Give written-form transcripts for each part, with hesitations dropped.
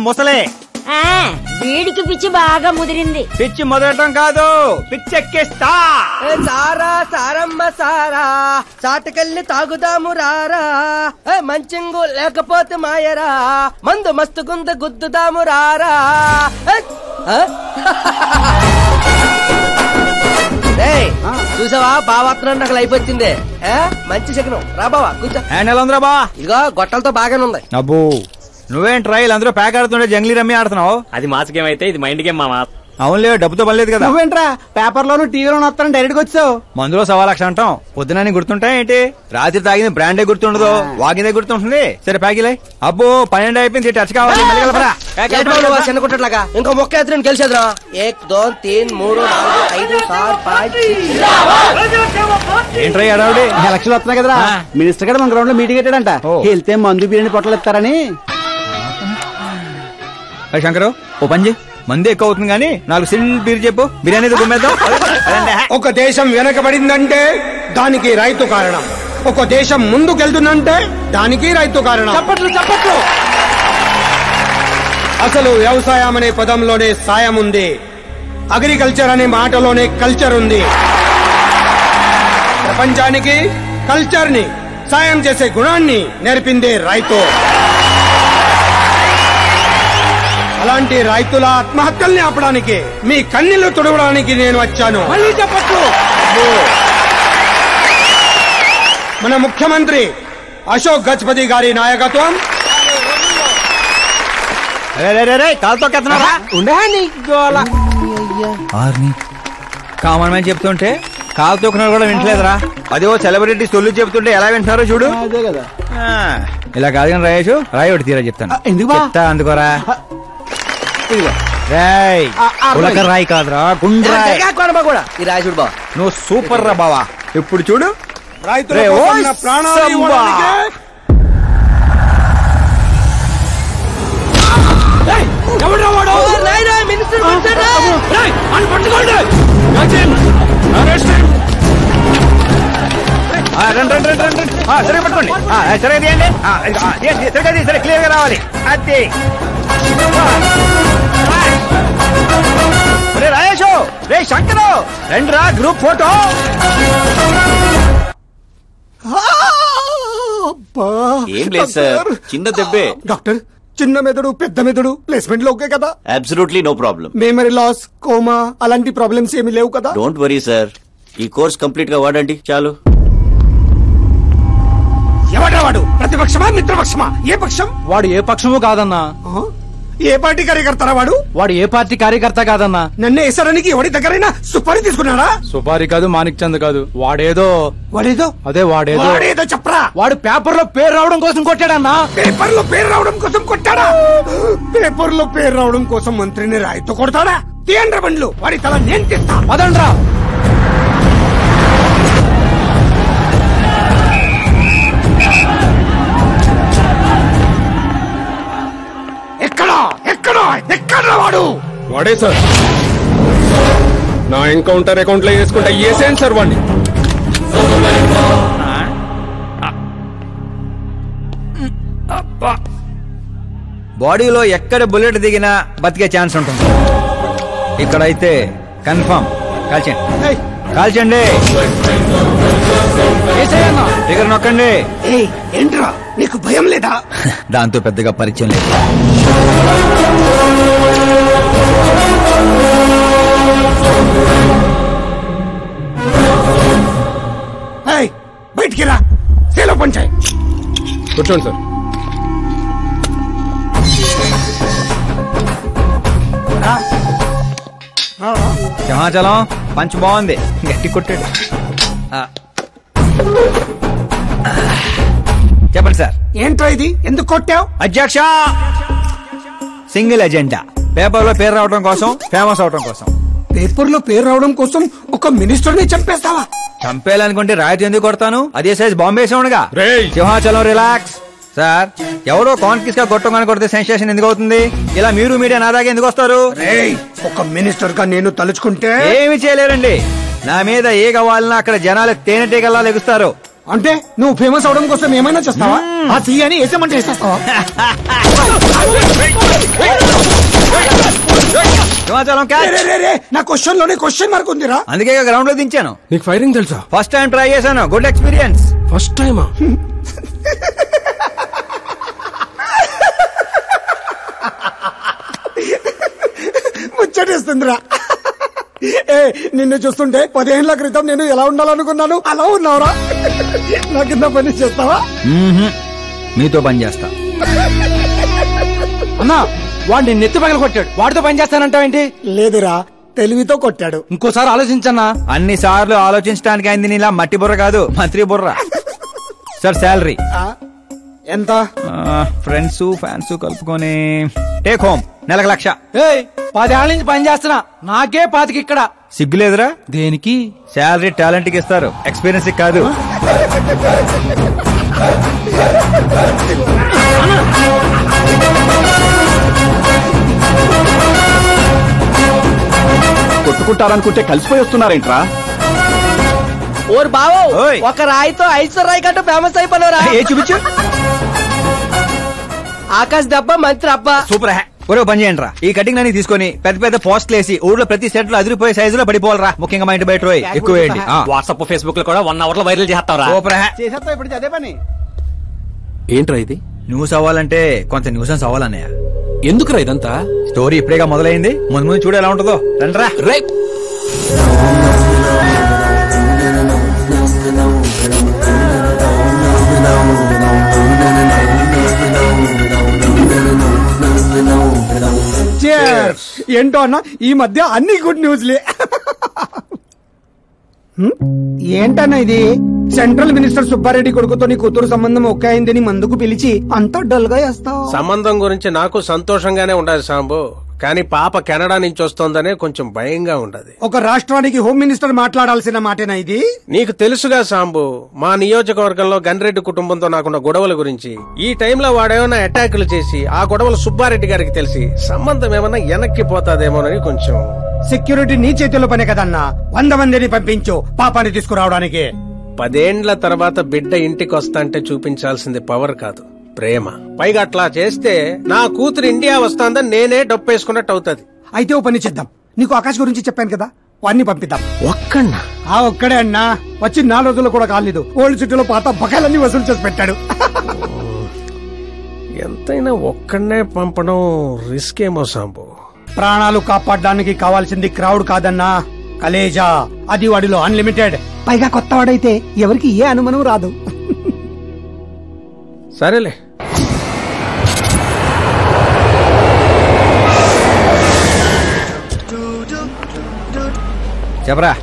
ముసలే వీడికి పిచ్చి బాగా ముదిరింది. పిచ్చి మొదలటం కాదు, పిచ్చెక్కిస్తా. సారా సారమ్మ సారా చాటకెళ్ళి తాగుదాము రారా, మంచింగు లేకపోతే మాయరా, మందు మస్తు గుంద గుద్దుదాము రారా. చూసావా బావాత్రం నాకు లైఫ్ వచ్చింది. మంచి శకనం. రా బావా కూర్చో. హ్యాండ్ ఎలా ఉందిరా బా? ఇదిగో గొట్టలతో బాగానే ఉంది. అబ్బో నువ్వేం ట్రైల్ అందరూ ప్యాక్ ఆడుతుండే జంగ్లీ రమ్మి ఆడుతున్నావు. అది మాస్ గేమ్ అయితే ఇది మైండ్ గేమ్ మామా. అవునులే, డబ్బుతో పని లేదు కదా. నువ్వేంట్రా పేపర్ లోను టీవీలోను వస్తాను డైరెక్ట్ గా వచ్చావు. మందులో 1,00,000 అంటాం, పొద్దునని గుర్తుంటాయి ఏంటి? రాత్రి తాగిన బ్రాండే గుర్తుండదు, వాగిందే గుర్తుంటుంది. సరే ప్యాకిలే. అబ్బో 12 అయిపోయింది, టచ్ కావాలి. చిన్న కుట్టట్లాగా ఇంకో మొక్క ఎత్తుని గెలిచేద్రా. 1 2 3 4 5 6 5 ఏంట్రై అడావుడి? ఎలక్షన్లు వస్తున్నాయి కదరా, మినిస్టర్ గారు మన గ్రౌండ్ లో మీటింగ్ పెట్టాడంట. వెళ్తే మందు బిర్యానీ పొట్టలు ఇస్తారని. శంకరు ఓ పంజి, మంది ఎక్కువ అవుతుంది కానీ 4 సిల్ బీర్ చెప్పు, బిర్యానీ గుమ్మేద్దాం. ఒక దేశం వెనకబడిందంటే దానికి రైతు కారణం, ఒక దేశం ముందుకెళ్తుందంటే దానికి రైతు కారణం. చప్పట్లు చప్పట్లు. అసలు వ్యవసాయం అనే పదంలోనే సాయం ఉంది, అగ్రికల్చర్ అనే మాటలోనే కల్చర్ ఉంది. ప్రపంచానికి కల్చర్ ని, సాయం చేసే గుణాన్ని నేర్పిందే రైతు. అలాంటి రైతుల ఆత్మహత్యల్ని ఆపడానికి, మీ కన్నీళ్లు తుడవడానికి నేను వచ్చాను. మళ్ళీ చెప్పట్లు. మన ముఖ్యమంత్రి అశోక్ గజపతి గారి నాయకత్వం. కామన్ మ్యాన్ చెప్తుంటే కాలు తొక్కున్నారు కూడా వింటలేదురా. అదే ఓ సెలబ్రిటీ సొల్లు చెప్తుంటే ఎలా వింటున్నారో చూడు. అదే కదా. ఇలా కాదు కానీ రాయేషు, రాయి ఒకటి తీరా చెప్తాను. ఎందుకు అందుకోరా? రాయి కాదురా, గుండ్రాయి. ఈ రాజుడు బావ నువ్వు సూపర్ రా బావా. ఇప్పుడు చూడు, రైతుల కోసం నా ప్రాణాలు ఇవ్వడానికి సరే పట్టుకోండి, సరే తీయండి, సరే క్లియర్ గా రావాలి. అది రాయేషు, రే శంకరు రండి రా, గ్రూప్ ఫోటో. ఏం లేదు సార్, చిన్న దెబ్బే. డాక్టర్, చిన్న మెదడు పెద్ద మెదడు ప్లేస్మెంట్ లో ఓకే కదా? Absolutely no problem. Memory loss, coma అలాంటి ప్రాబ్లమ్స్ ఏమి లేవు కదా? డోంట్ వరీ సార్, ఈ కోర్స్ కంప్లీట్ గా వాడండి చాలు. ఎవడ్రా వాడు? ప్రతిపక్షమా మిత్రపక్షమా? ఏ పక్షం? వాడు ఏ పక్షము కాదన్నా. ఏ పార్టీ కార్యకర్తారా వాడు? వాడు ఏ పార్టీ కార్యకర్త కాదన్నా. నన్ను వేసడానికి ఎవడి దగ్గరైనా సుపారీ తీసుకున్నాడా? సుపారీ కాదు, మాణిక్ చంద్ కాదు. వాడేదో అదే వాడేదో చెప్పరా. వాడు పేపర్ లో పేరు రావడం కోసం కొట్టాడన్నా. పేపర్ లో పేరు రావడం కోసం కొట్టాడా? పేపర్ లో పేరు రావడం కోసం మంత్రిని రాయితో కొడతాడా? తీయండ్ర బండ్లు, వాడి తల నేను తీస్తా. పదండ్రా. ఎక్కడా వాడు? వాడే సార్, నా ఎన్కౌంటర్ అకౌంట్ లో వేసుకుంటా ఏసేం సార్ వాడిని. బాడీలో ఎక్కడ బుల్లెట్ దిగినా బతికే ఛాన్స్ ఉంటుంది. ఇక్కడైతే కన్ఫర్మ్. కాల్చండి, కాల్చండి, దగ్గర నొక్కండి. ఏంట్రా నీకు భయం లేదా? దాంతో పెద్దగా పరిచయం లేదు. బయటికి రా, సేలో పంచాయి. కూర్చోండి సార్. సింహాచలం పంచ్ బాగుంది, గట్టి కొట్టాడు. చెప్పండి సార్. ఏంట్రా ఇది? ఎందుకు కొట్టావు? అధ్యక్ష, సింగిల్ ఎజెండా, పేపర్ లో పేరు రావడం కోసం, ఫేమస్ అవడం కోసం. పేపర్ లో పేరు రావడం కోసం ఒక మినిస్టర్ ని చంపేస్తావా? చంపేయాలనుకుంటే రాయితీ ఎందుకు కొడతాను? అదే సైజ్ బాంబే సౌండ్గా. సింహాచలం రిలాక్స్. సార్, ఎవరో కాన్ఫిస్ గా కొట్టగానే కొడితే సెన్సేషన్ ఎందుకు అవుతుంది? ఇలా మీరు మీడియా నా దాకా ఎందుకు వస్తారు? ఒక మినిస్టర్ గా నేను తలుచుకుంటే ఏమి చేయలేరండి. నా మీద ఏ కావాలన్నా అక్కడ జనాలు తేనెటీగల్లా లెగుస్తారు. అంటే నువ్వు ఫేమస్ అవడం కోసం ఏమైనా చేస్తావా? ఆ సీఎని వేసేమంటే వేసేస్తావా? సింహాచలం క్యాచ్. నా క్వశ్చన్ లోనే క్వశ్చన్ మార్క్ ఉందిరా. అందుకే గ్రౌండ్ లో దించాను. నీకు ఫైరింగ్ తెలుసా? ఫస్ట్ టైం ట్రై చేశాను, గుడ్ ఎక్స్పీరియన్స్. ఫస్ట్ టైమా? ముచ్చటేస్తుందిరా. నిన్ను చూస్తుంటే 10 ఏళ్ల క్రితం నేను ఎలా ఉండాలనుకున్నాను అలా ఉన్నావురా. నా కింద పని చేస్తావా? మీతో పని చేస్తా. అన్నా వాడిని నెత్తి పగల కొట్టాడు, వాడితో పని చేస్తానంటావేంటి? లేదురా, తెలివితో కొట్టాడు. ఇంకోసారి ఆలోచించన్నా. అన్ని సార్లు ఆలోచించడానికి అయింది నీలా మట్టి బుర్ర కాదు, మంత్రి బుర్ర. సార్ శాలరీ ఎంత? ఫ్రెండ్స్ ఫ్యాన్స్ కలుపుకొని టేక్ హోమ్ నెలకు 1,00,000. 10 ఏళ్ల నుంచి పని చేస్తున్నా, నాకే 25 ఇక్కడ. సిగ్గులేదురా? దేనికి? శాలరీ టాలెంట్ కి ఇస్తారు, ఎక్స్పీరియన్స్ కి కాదు. కొట్టుకుంటారనుకుంటే కలిసిపోయి వస్తున్నారేంట్రా? ఓర్ బావో, ఓయ్. ఒక రాయితో ఐశ్వర్ రాయ్ కంటే ఫేమస్ అయిపోయినరా. ఏ చూపించు. ఆకాశ్ దెబ్బ మంత్రి అబ్బా. సూపర్ హ్యా. ఒరే పని చేయండి రా, ఈ కటింగ్ అన్ని తీసుకొని పెద్ద పెద్ద పోస్టులు వేసి ఊర్లో ప్రతి సెట్ లో అదిరిపోయే సైజులో పడిపోవాలరా. ముఖ్యంగా మా ఇంటి బయట రోయ్ ఎక్కువ వేయండి. వాట్సాప్ ఫేస్బుక్ లో కూడా 1 అవర్ లో వైరల్ చేస్తావరా? సూపర్ హ్యా. చేసేస్తా ఇప్పుడు అదే పని. ఏంట్రా ఇది? న్యూస్ అవ్వాలంటే కొంత న్యూసెన్స్ అవ్వాలన్నయ్య. ఎందుకురా ఇదంతా? స్టోరీ ఇప్పుడేగా మొదలైంది, ముందు ముందు చూడు ఎలా ఉంటుందో. రండ్రా. రేయ్ ఏంటో అన్న, ఈ మధ్య అన్ని గుడ్ న్యూస్లే. ఏంటన్నా ఇది? సెంట్రల్ మినిస్టర్ సుబ్బారెడ్డి కొడుకుతో నీ కూతురు సంబంధం ఒకే అయిందని మందుకు పిలిచి అంత డల్ గా వేస్తావు. సంబంధం గురించి నాకు సంతోషంగానే ఉండదు సాంబు, కానీ పాప కెనడా నుంచి వస్తోందనే కొంచెం భయంగా ఉండదు. ఒక రాష్ట్రానికి హోమ్ మినిస్టర్ మాట్లాడాల్సిన మాటేనా ఇది? నీకు తెలుసుగా సాంబు, మా నియోజకవర్గంలో గన్రెడ్డి కుటుంబంతో నాకున్న గొడవల గురించి. ఈ టైంలో వాడేమైనా అటాకులు చేసి ఆ గొడవలు సుబ్బారెడ్డి గారికి తెలిసి సంబంధం ఏమైనా వెనక్కి పోతాదేమోనని కొంచెం. సెక్యూరిటీ నీ చేతిలో పనే కదన్నా, 100 మందిని పంపించు పాపాన్ని తీసుకురావడానికి. 10 ఏండ్ల తర్వాత బిడ్డ ఇంటికి వస్తాంటే చూపించాల్సింది పవర్ కాదు, ప్రేమ. పైగా అట్లా చేస్తే నా కూతురు ఇండియా వస్తాందని నేనే డప్పేసుకున్నట్టు అవుతుంది. అయితే ఓ పని చేద్దాం, నీకు ఆకాశ్ గురించి చెప్పాను కదా, వాడిని పంపిద్దాం. ఒక్కన్నా? ఆ ఒక్కడే అన్నా, వచ్చి 4 రోజులు కూడా కాలేదు, ఓల్డ్ సిటీలో పాత బకాయిలన్నీ వసూలు చేసి పెట్టాడు. ఎంతైనా ఒక్కడనే పంపడం రిస్క్ ఏమో సాంబు. ప్రాణాలు కాపాడడానికి కావాల్సింది క్రౌడ్ కాదన్నా, కలేజా. అది వాడిలో అన్లిమిటెడ్. పైగా కొత్త వాడైతే ఎవరికి ఏ అనుమానం రాదు. సరేలే. చెప్పరా.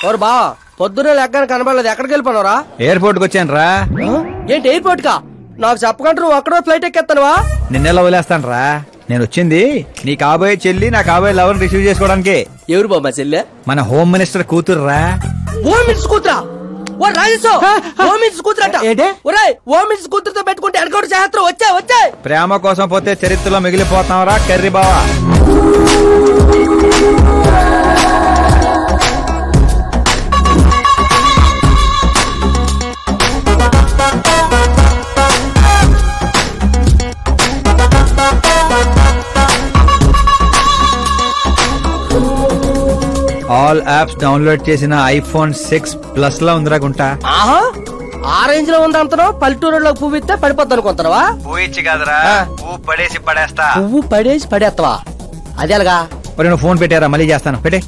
ఓర్ బా, పొద్దునే లెక్కన కనబడలేదు, ఎక్కడికి వెళ్ళిపోనరా? ఎయిర్పోర్ట్ కి వచ్చాను రా. ఏంటి ఎయిర్పోర్ట్ కా? నాకు చెప్పకుండా నువ్వు అక్కడో ఫ్లైట్ ఎక్కేస్తానువా? నిన్నెలా వదిలేస్తాను రా. నేను వచ్చింది నీ కాబోయే చెల్లి, నా కాబోయే లవర్ రిసీవ్ చేసుకోవడానికి. ఎవరు బాబా చెల్లె? మన హోమ్ మినిస్టర్ కూతురు రా. హోమ్ మినిస్టర్ కూతురా? ఓ రాజేశో, హోమ్ మినిస్టర్ కూతురట. ఒరేయ్, హోమ్ మినిస్టర్ కూతురుతో పెట్టుకుంటే ఎన్కౌంటర్ చేస్తారు. వచ్చే ప్రేమ కోసం పోతే చరిత్రలో మిగిలిపోతాం రా కర్రీ బావా. ఆల్ యాప్స్ డౌన్లోడ్ చేసిన ఐఫోన్ 6 ప్లస్ లో ఉందిరా గుంటా. ఆహా, ఆ రేంజ్ లో ఉంది అంతనో. పల్లెటూరులో పువ్వు ఇస్తే పడిపోద్ది అనుకుంటావా? పోయిచ్చి కాదురా, పువ్వు పడేసి పడేస్తా. పువ్వు పడేసి పడేస్తావా? అదే అలాగా. మరి నువ్వు ఫోన్ పెట్టారా, మళ్ళీ చేస్తాను. పెట్టే.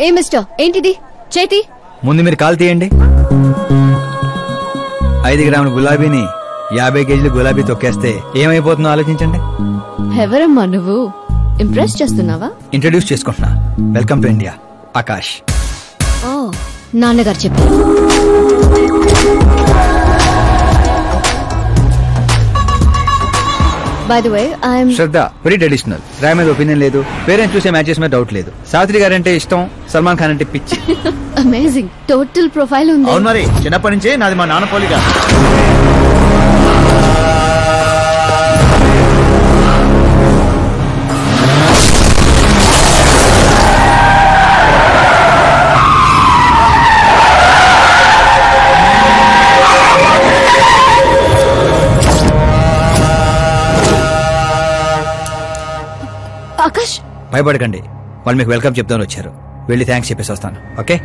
ఏ మిస్టర్, ఏంటిది చేతి? ముందు మీరు కాల్ తీయండి. 5 గ్రాముల గులాబీని 50 కేజీలు గులాబీ తొక్కేస్తే ఏమైపోతుందో ఆలోచించండి. ఎవరమ్మా నువ్వు? ఇంప్రెస్ చేస్తున్నావా? ఇంట్రడ్యూస్ చేసుకుంటున్నా. Welcome to India, Akash. ఓ, నాన్నగారు చెప్పారు. By the way, I am Shraddha. Very traditional. Rai మీద ఒపీనియన్ లేదు, పేరెంట్స్ చూసే మ్యాచెస్ మీద డౌట్ లేదు. సావిత్రి గారు అంటే ఇష్టం, సల్మాన్ ఖాన్ అంటే పిచ్చి. అమేజింగ్, టోటల్ ప్రొఫైల్ ఉంది. అవును మరి, చిన్నప్పటి నుంచి నాది మా నాన్న పోలిక. ఆకాష్, భయపడకండి, వాళ్ళు మీకు వెల్కమ్ చెప్తాను వచ్చారు. వెళ్ళి థ్యాంక్స్ చెప్పేసి వస్తాను. ఓకే?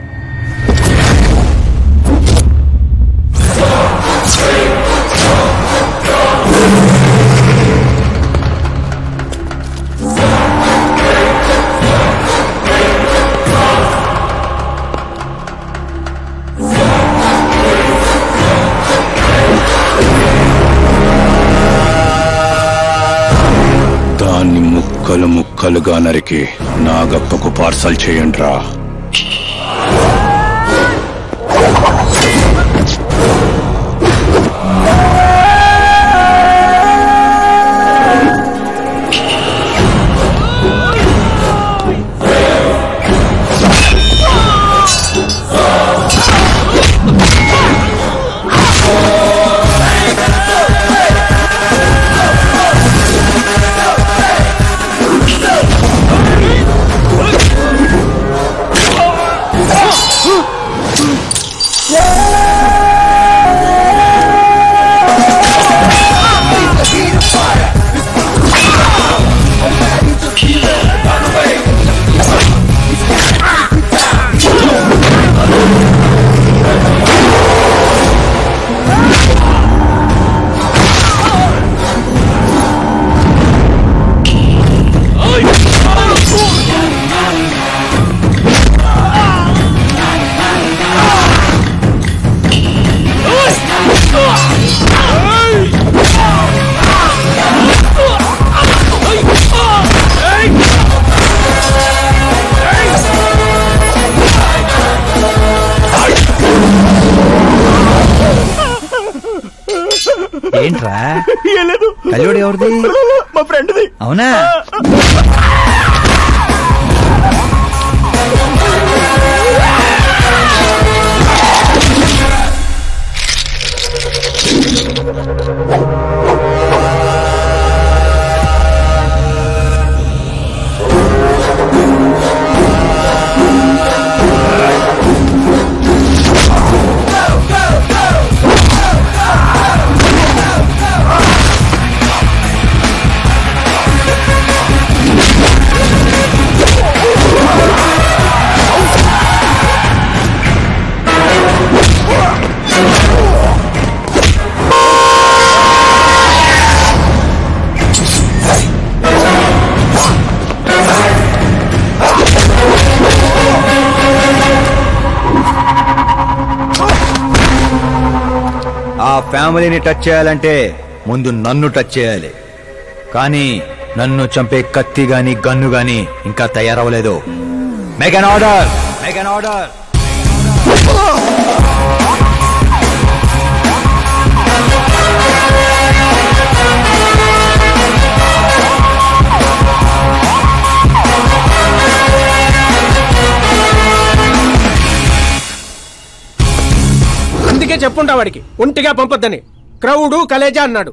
దాన్ని ముక్కలు ముక్కలుగా నరికి నాగప్పకు పార్సల్ చేయండి రా. ఏంట్రా కల్లుడు ఎవరిది? మా ఫ్రెండ్ది. అవునా? ఆ ఫ్యామిలీని టచ్ చేయాలంటే ముందు నన్ను టచ్ చేయాలి. కానీ నన్ను చంపే కత్తి గాని గన్ను గాని ఇంకా తయారవలేదు. Make an order, make an order. అందుకే చెప్పుంటా వాడికి ఒంటిగా పంపొద్దని. క్రౌడు కలేజా అన్నాడు.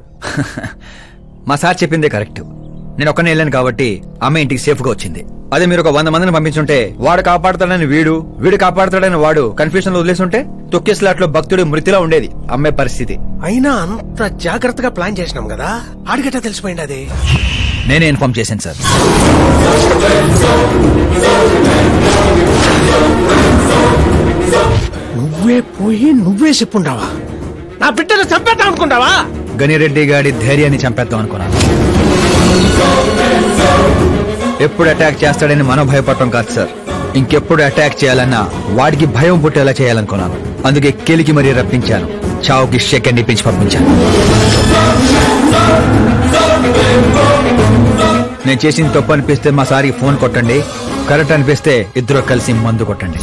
మా సార్ చెప్పిందే కరెక్ట్. నేను ఒక్కనే వెళ్ళాను కాబట్టి అమ్మ ఇంటికి సేఫ్ గా వచ్చింది. అదే మీరు ఒక 100 మందిని పంపించుంటే వాడు కాపాడతాడని వీడు కాపాడతాడని వాడు కన్ఫ్యూజన్ లో వదిలేసుంటే తొక్కేస్లాట్లో భక్తుడు మృతిలా ఉండేది అమ్మే పరిస్థితి. అయినా అంత జాగ్రత్తగా ప్లాన్ చేసినాం కదా, ఆడిగట్టా తెలిసిపోయింది. అది నేనే ఇన్ఫార్మ్ చేశాను సార్. నువ్వే పోయి నువ్వే చెప్పుంటావా? నా బిడ్డను చంపేద్దాం అనుకుంటావా? గనిరెడ్డి గాడి ధైర్యాన్ని చంపేద్దాం అనుకున్నాను. ఎప్పుడు అటాక్ చేస్తాడని మనం భయపడటం కాదు సార్, ఇంకెప్పుడు అటాక్ చేయాలన్నా వాడికి భయం పుట్టేలా చేయాలనుకున్నాను. అందుకే కెలికి మరీ రప్పించాను, చావుకి సెకండ్ ఇప్పించి పంపించాను. నేను చేసింది తప్పు అనిపిస్తే మా సారికి ఫోన్ కొట్టండి, కరెక్ట్ అనిపిస్తే ఇద్దరు కలిసి మందు కొట్టండి.